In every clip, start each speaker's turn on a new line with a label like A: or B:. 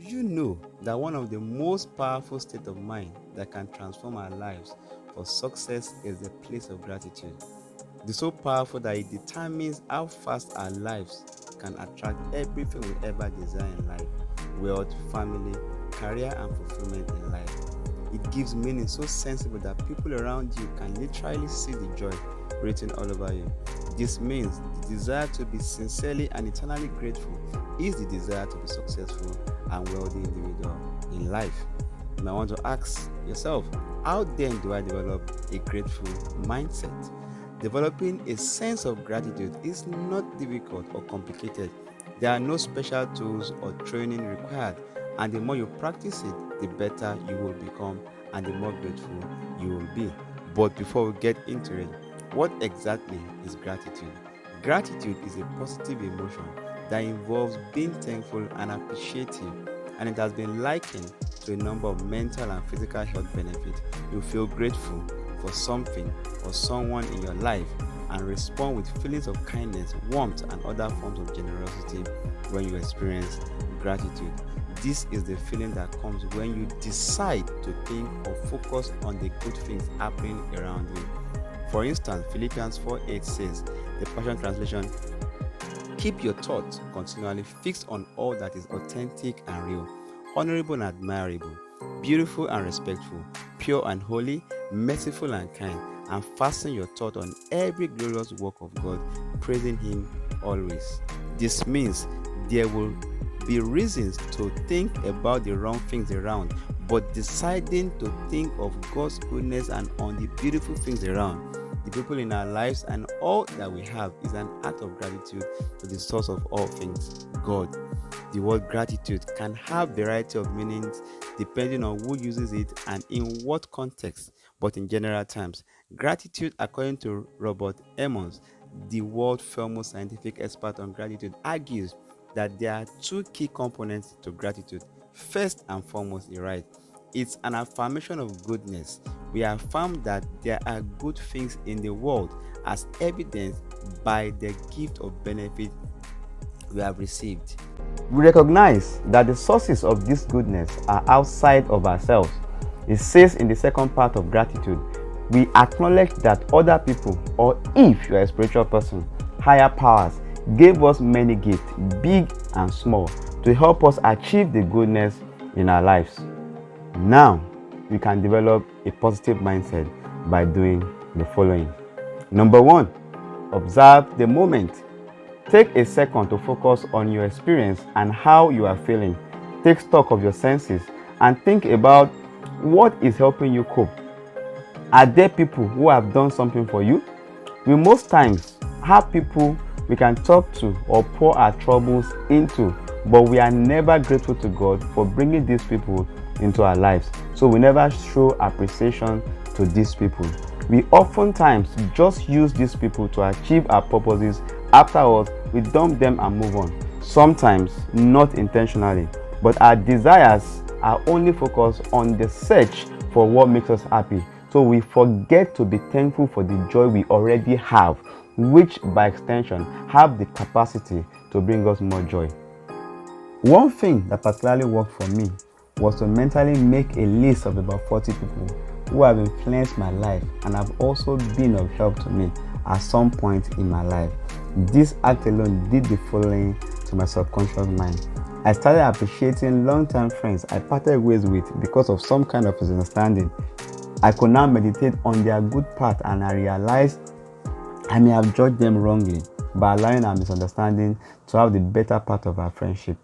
A: you know that one of the most powerful states of mind that can transform our lives for success is the place of gratitude? It is so powerful that it determines how fast our lives can attract everything we ever desire in life: wealth, family, career, and fulfillment in life. It gives meaning so sensible that people around you can literally see the joy written all over you. This means the desire to be sincerely and eternally grateful is the desire to be successful and wealthy individual in life. You might want to ask yourself, how then do I develop a grateful mindset? Developing a sense of gratitude is not difficult or complicated. There are no special tools or training required, and the more you practice it, the better you will become and the more grateful you will be. But before we get into it, what exactly is gratitude? Gratitude is a positive emotion that involves being thankful and appreciative, and it has been likened to a number of mental and physical health benefits. You feel grateful for something or someone in your life and respond with feelings of kindness, warmth, and other forms of generosity when you experience gratitude. This is the feeling that comes when you decide to think or focus on the good things happening around you. For instance, Philippians 4:8 says, the Passion Translation, keep your thoughts continually fixed on all that is authentic and real, honorable and admirable, beautiful and respectful, pure and holy, merciful and kind, and fasten your thought on every glorious work of God, praising Him always. This means there will be reasons to think about the wrong things around, but deciding to think of God's goodness and on the beautiful things around, the people in our lives, and all that we have is an act of gratitude to the source of all things, God. The word gratitude can have a variety of meanings depending on who uses it and in what context, but in general terms, gratitude, according to Robert Emmons, the world famous scientific expert on gratitude, argues that there are two key components to gratitude. First and foremost, he writes, it's an affirmation of goodness. We affirm that there are good things in the world as evidenced by the gift of benefit we have received. We recognize that the sources of this goodness are outside of ourselves. It says in the second part of gratitude, we acknowledge that other people, or if you are a spiritual person, higher powers, gave us many gifts, big and small, to help us achieve the goodness in our lives. Now, we can develop a positive mindset by doing the following. Number one, observe the moment. Take a second to focus on your experience and how you are feeling. Take stock of your senses and think about what is helping you cope. Are there people who have done something for you? We most times have people we can talk to or pour our troubles into, but we are never grateful to God for bringing these people into our lives. So we never show appreciation to these people. We oftentimes just use these people to achieve our purposes. Afterwards, we dump them and move on. Sometimes not intentionally, but our desires are only focused on the search for what makes us happy. So we forget to be thankful for the joy we already have, which by extension have the capacity to bring us more joy. One thing that particularly worked for me was to mentally make a list of about 40 people who have influenced my life and have also been of help to me at some point in my life. This act alone did the following to my subconscious mind. I started appreciating long-term friends I parted ways with because of some kind of misunderstanding. I could now meditate on their good part, and I realized I may have judged them wrongly by allowing our misunderstanding to have the better part of our friendship.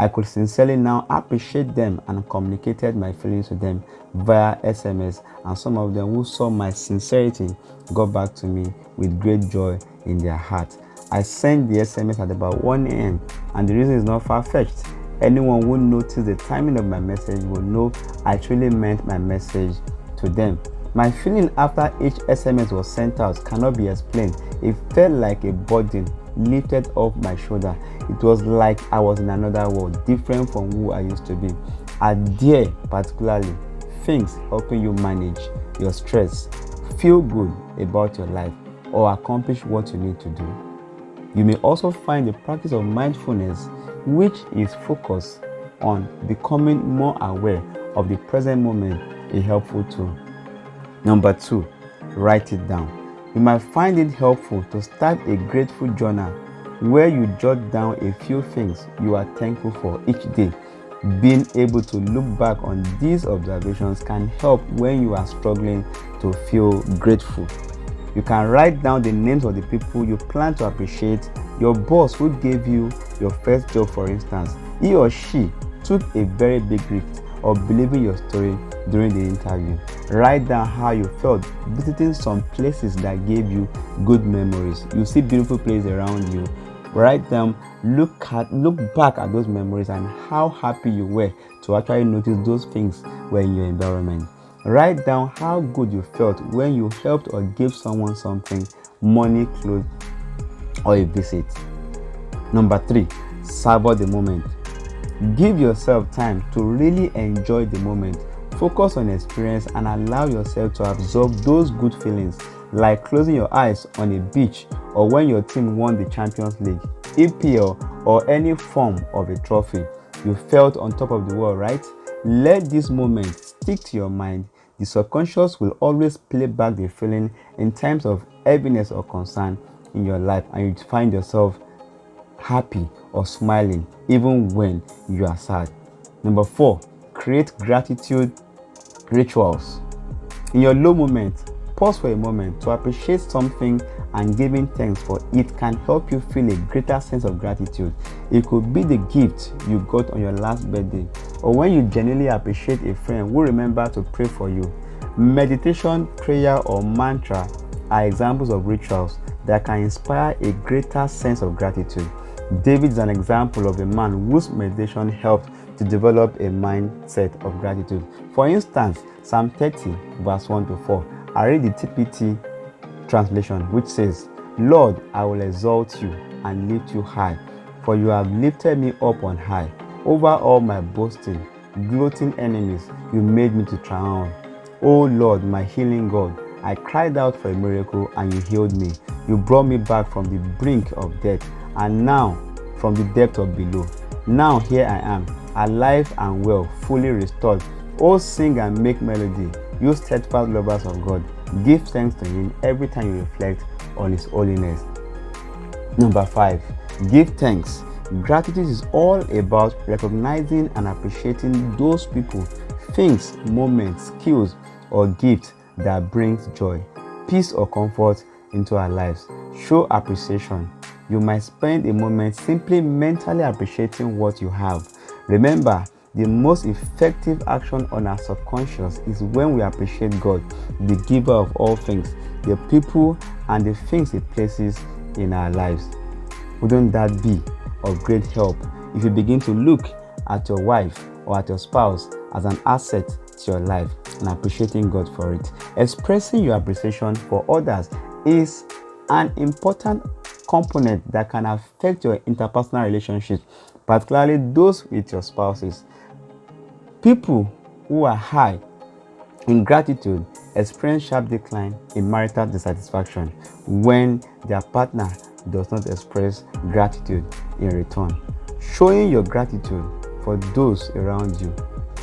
A: I could sincerely now appreciate them and communicated my feelings to them via SMS, and some of them who saw my sincerity got back to me with great joy in their heart. I sent the SMS at about 1 a.m. and the reason is not far-fetched. Anyone who noticed the timing of my message will know I truly meant my message to them. My feeling after each SMS was sent out cannot be explained. It felt like a burden lifted off my shoulder. It was like I was in another world, different from who I used to be. Are there particularly things helping you manage your stress, feel good about your life, or accomplish what you need to do? You may also find the practice of mindfulness, which is focus on becoming more aware of the present moment a helpful tool. Number 2, write it down. You might find it helpful to start a grateful journal where you jot down a few things you are thankful for each day. Being able to look back on these observations can help when you are struggling to feel grateful. You can write down the names of the people you plan to appreciate. Your boss who gave you your first job, for instance, he or she took a very big risk of believing your story during the interview. Write down how you felt visiting some places that gave you good memories. You see beautiful places around you. Write them, look back at those memories and how happy you were to actually notice those things were in your environment. Write down how good you felt when you helped or gave someone something, money, clothes, or a visit. Number 3, savor the moment. Give yourself time to really enjoy the moment. Focus on experience and allow yourself to absorb those good feelings, like closing your eyes on a beach or when your team won the Champions League, EPL, or any form of a trophy. You felt on top of the world, right? Let this moment stick to your mind. The subconscious will always play back the feeling in times of heaviness or concern in your life, and you find yourself happy or smiling even when you are sad. Number 4, create gratitude rituals. In your low moment, pause for a moment to appreciate something and giving thanks for it can help you feel a greater sense of gratitude. It could be the gift you got on your last birthday, or when you genuinely appreciate a friend who remembered to pray for you. Meditation, prayer, or mantra are examples of rituals that can inspire a greater sense of gratitude. David is an example of a man whose meditation helped to develop a mindset of gratitude. For instance, Psalm 30, verse 1 to 4. I read the TPT translation, which says, Lord, I will exalt you and lift you high, for you have lifted me up on high. Over all my boasting, gloating enemies, you made me to triumph. O Lord, my healing God, I cried out for a miracle and you healed me. You brought me back from the brink of death and now from the depth of below. Now here I am, alive and well, fully restored. Oh, sing and make melody, you steadfast lovers of God. Give thanks to Him every time you reflect on His holiness. Number 5, give thanks. Gratitude is all about recognizing and appreciating those people, things, moments, skills, or gifts that brings joy, peace, or comfort into our lives. Show appreciation. You might spend a moment simply mentally appreciating what you have. Remember, the most effective action on our subconscious is when we appreciate God, the giver of all things, the people and the things He places in our lives. Wouldn't that be of great help if you begin to look at your wife or at your spouse as an asset to your life and appreciating God for it? Expressing your appreciation for others is an important component that can affect your interpersonal relationships, particularly those with your spouses. People who are high in gratitude experience sharp decline in marital dissatisfaction when their partner does not express gratitude in return. Showing your gratitude for those around you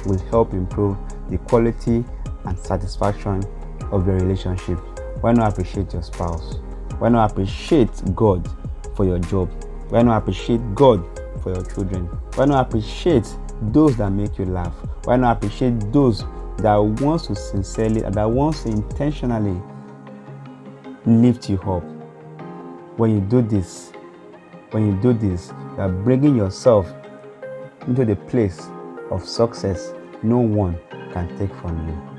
A: will help improve the quality and satisfaction of your relationship. Why not appreciate your spouse? Why not appreciate God for your job? Why not appreciate God for your children? Why not appreciate those that make you laugh? Why not appreciate those that wants to sincerely, that wants to intentionally lift you up? When you do this, you are bringing yourself into the place of success no one can take from you.